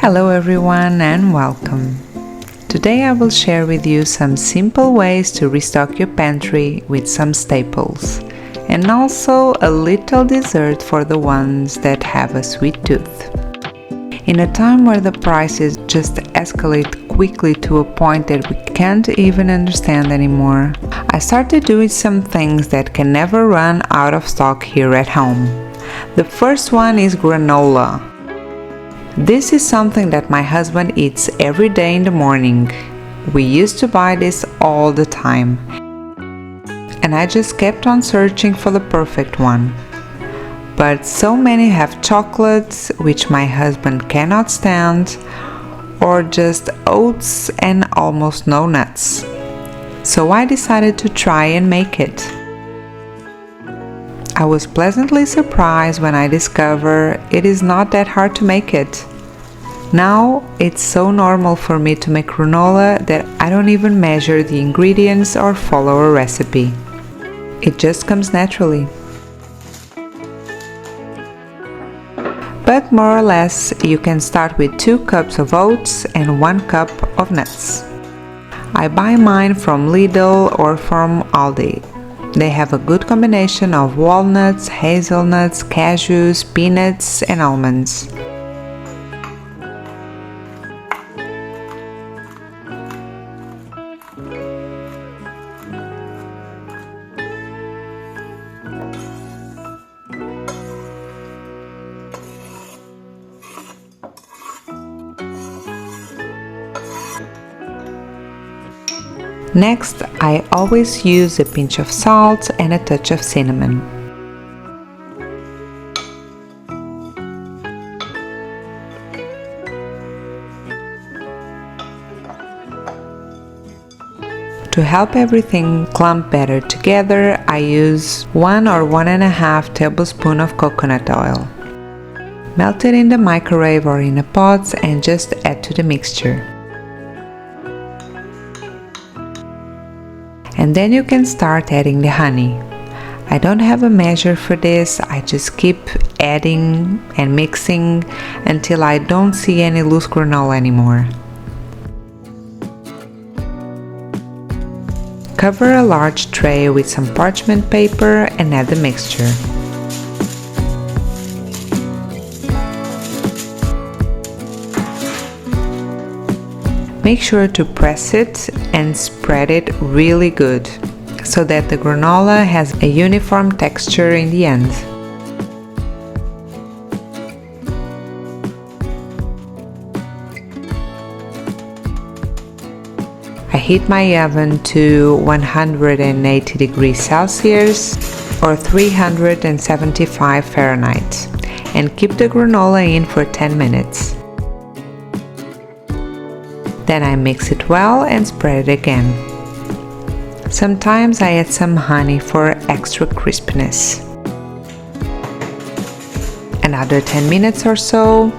Hello everyone and welcome. Today I will share with you some simple ways to restock your pantry with some staples and also a little dessert for the ones that have a sweet tooth. In a time where the prices just escalate quickly to a point that we can't even understand anymore, I started doing some things that can never run out of stock here at home. The first one is granola. This is something that my husband eats every day in the morning. We used to buy this all the time, and I just kept on searching for the perfect one. But so many have chocolates, which my husband cannot stand, or just oats and almost no nuts. So I decided to try and make it. I was pleasantly surprised when I discovered it is not that hard to make it. Now it's so normal for me to make granola that I don't even measure the ingredients or follow a recipe. It just comes naturally. But more or less, you can start with 2 cups of oats and 1 cup of nuts. I buy mine from Lidl or from Aldi. They have a good combination of walnuts, hazelnuts, cashews, peanuts and almonds. Next, I always use a pinch of salt and a touch of cinnamon. To help everything clump better together, I use 1 or 1.5 tablespoons of coconut oil. Melt it in the microwave or in a pot and just add to the mixture. And then you can start adding the honey. I don't have a measure for this, I just keep adding and mixing until I don't see any loose granola anymore. Cover a large tray with some parchment paper and add the mixture. Make sure to press it and spread it really good, so that the granola has a uniform texture in the end. I heat my oven to 180 degrees Celsius or 375 Fahrenheit and keep the granola in for 10 minutes. Then I mix it well and spread it again. Sometimes I add some honey for extra crispness. Another 10 minutes or so,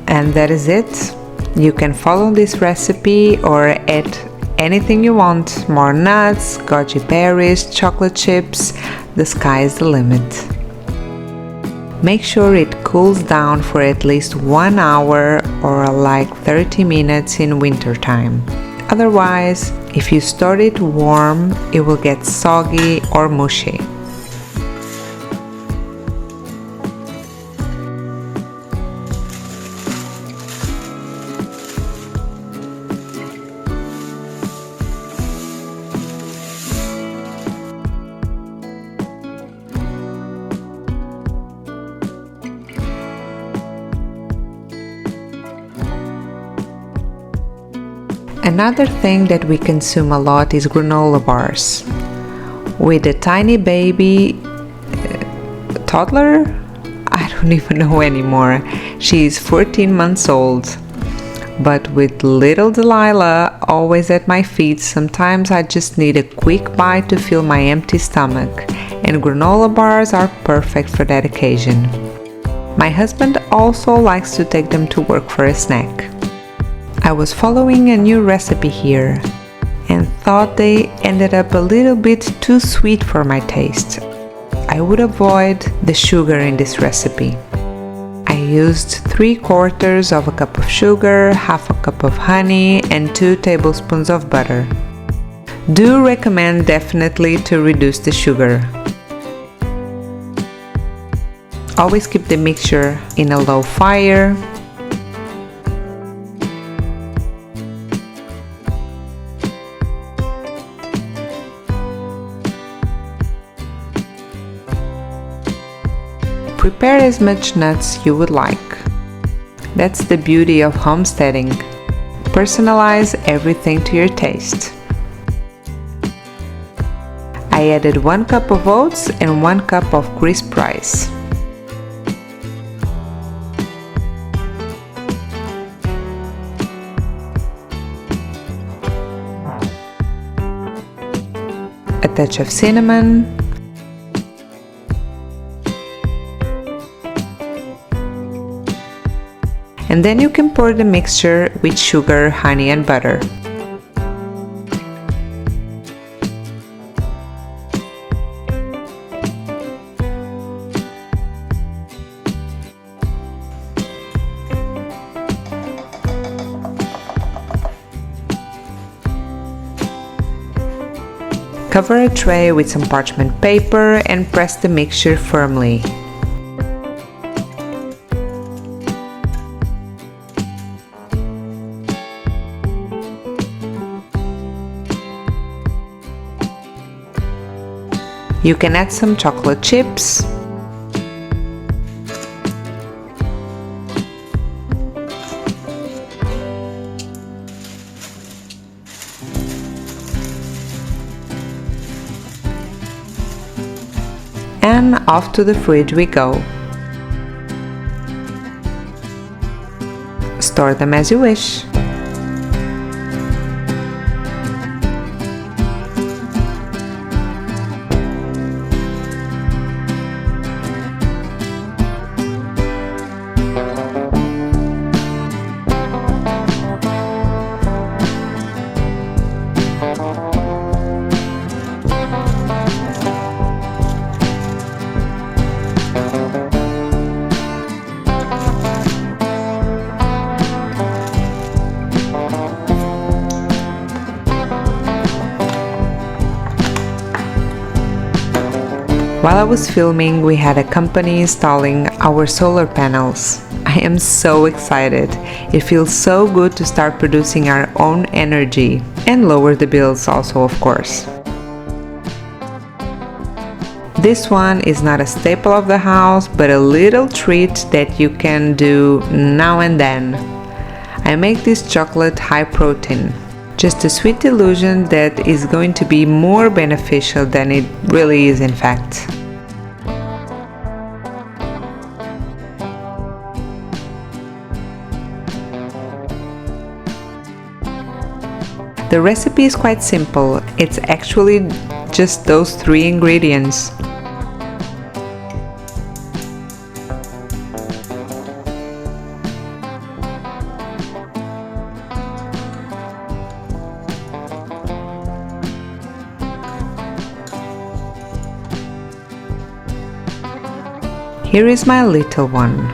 and that is it. You can follow this recipe or add anything you want, more nuts, goji berries, chocolate chips, the sky is the limit. Make sure it cools down for at least 1 hour or like 30 minutes in winter time. Otherwise, if you store it warm, it will get soggy or mushy. Another thing that we consume a lot is granola bars. With a tiny baby, toddler? I don't even know anymore. She is 14 months old. But with little Delilah always at my feet, sometimes I just need a quick bite to fill my empty stomach, and granola bars are perfect for that occasion. My husband also likes to take them to work for a snack. I was following a new recipe here and thought they ended up a little bit too sweet for my taste. I would avoid the sugar in this recipe. I used 3/4 of a cup of sugar, half a cup of honey, and 2 tablespoons of butter. Do recommend definitely to reduce the sugar. Always keep the mixture in a low fire. Prepare as much nuts you would like. That's the beauty of homesteading. Personalize everything to your taste. I added 1 cup of oats and 1 cup of crisp rice. A touch of cinnamon, and then you can pour the mixture with sugar, honey, and butter. Cover a tray with some parchment paper and press the mixture firmly. You can add some chocolate chips, and off to the fridge we go. Store them as you wish. While I was filming, we had a company installing our solar panels. I am so excited. It feels so good to start producing our own energy and lower the bills also, of course. This one is not a staple of the house, but a little treat that you can do now and then. I make this chocolate high protein. Just a sweet illusion that is going to be more beneficial than it really is in fact. The recipe is quite simple. It's actually just those 3 ingredients. Here is my little one.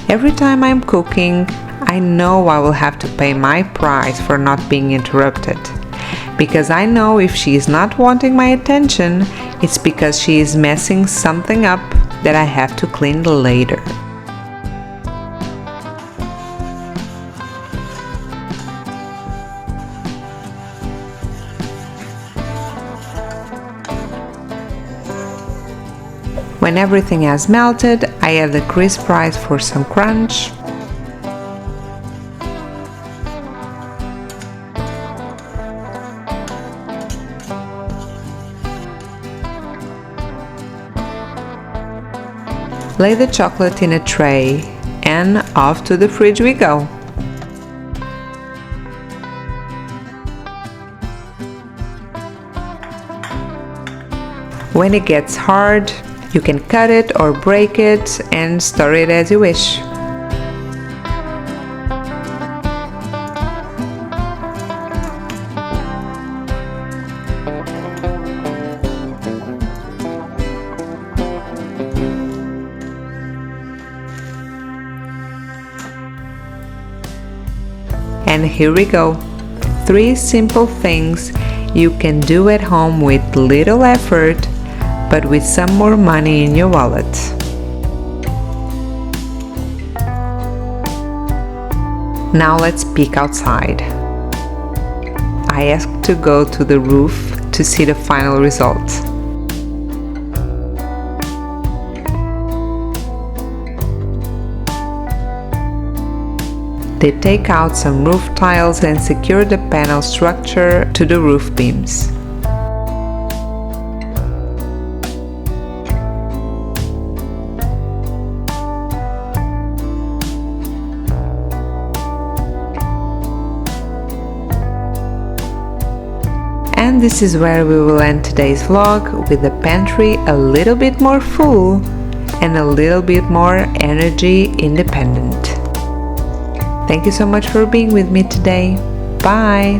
Every time I'm cooking, I know I will have to pay my price for not being interrupted. Because I know if she is not wanting my attention, it's because she is messing something up that I have to clean later. When everything has melted, I add the crisp rice for some crunch. Lay the chocolate in a tray and off to the fridge we go. When it gets hard, you can cut it or break it and store it as you wish. And here we go. 3 simple things you can do at home with little effort, but with some more money in your wallet. Now let's peek outside. I asked to go to the roof to see the final result. They take out some roof tiles and secure the panel structure to the roof beams. And this is where we will end today's vlog, with the pantry a little bit more full and a little bit more energy independent. Thank you so much for being with me today. Bye!